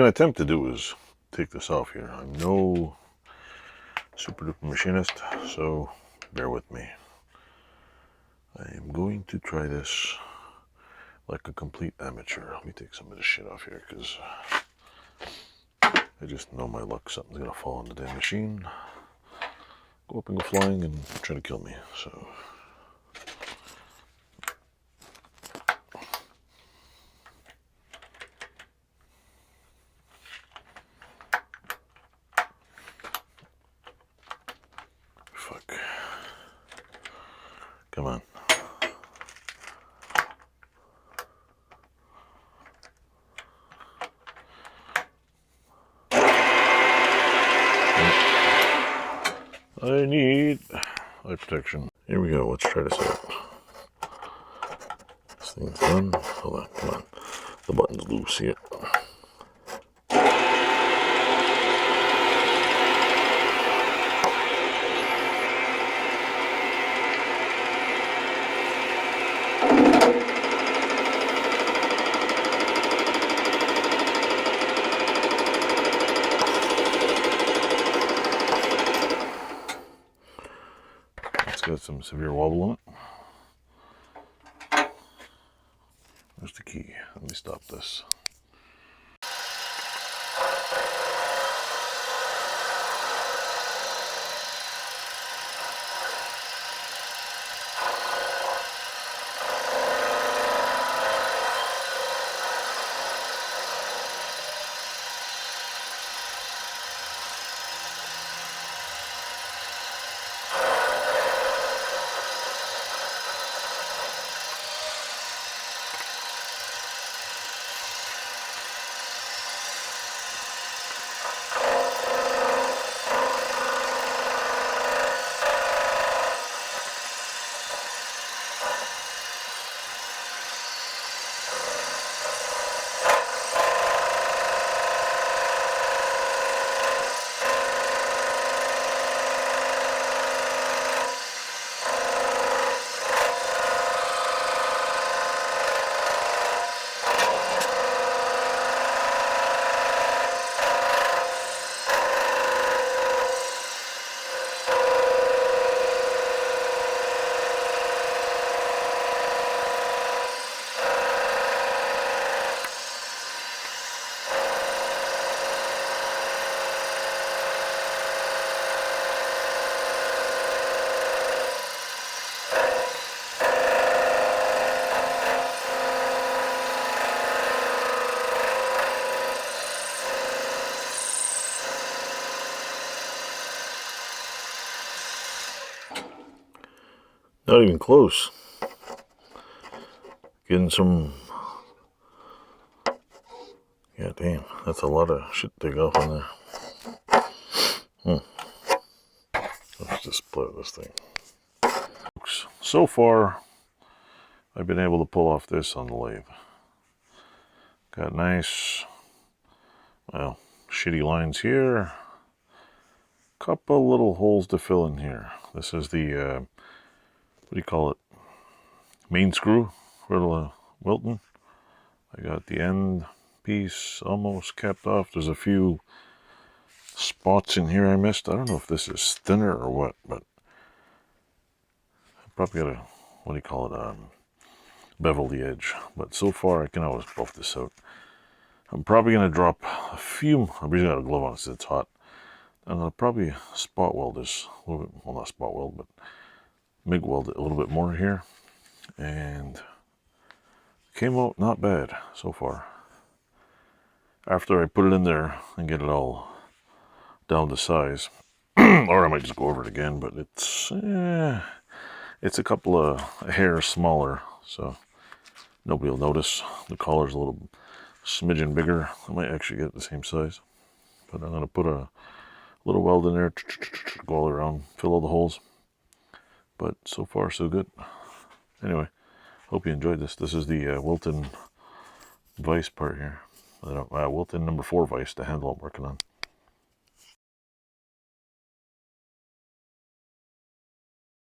going to attempt to do is take this off here. I'm no super duper machinist, so bear with me. I am going to try this like a complete amateur. Let me take some of this shit off here, because I just know my luck. Something's going to fall on the damn machine, go up and go flying and try to kill me. So fuck. Come on. I need eye protection. Here we go. Let's try this out. This thing's done. Hold on. Come on. The button's loose here. Got some severe wobble on it. Where's the key? Let me stop this. Not even close. Getting some... Yeah, damn. That's a lot of shit to take off in there. Let's just split this thing. So far, I've been able to pull off this on the lathe. Got nice, well, shitty lines here. Couple little holes to fill in here. This is the... what do you call it? Main screw for the Wilton. I got the end piece almost capped off. There's a few spots in here I missed. I don't know if this is thinner or what, but I probably gotta, what do you call it? Bevel the edge. But so far I can always buff this out. I'm probably gonna drop a few. I'm using got a glove on since it's hot, and I'll probably spot weld this a little bit. Well, not spot weld, but MIG weld it a little bit more here, and came out not bad so far. After I put it in there and get it all down to size, or I might just go over it again, but it's a couple of hairs smaller, so nobody will notice. The collar's a little smidgen bigger. I might actually get it the same size, but I'm going to put a little weld in there, go all around, fill all the holes. But so far so good. Anyway, hope you enjoyed this. This is the Wilton Vise part here. Wilton No.4 vise, the handle I'm working on.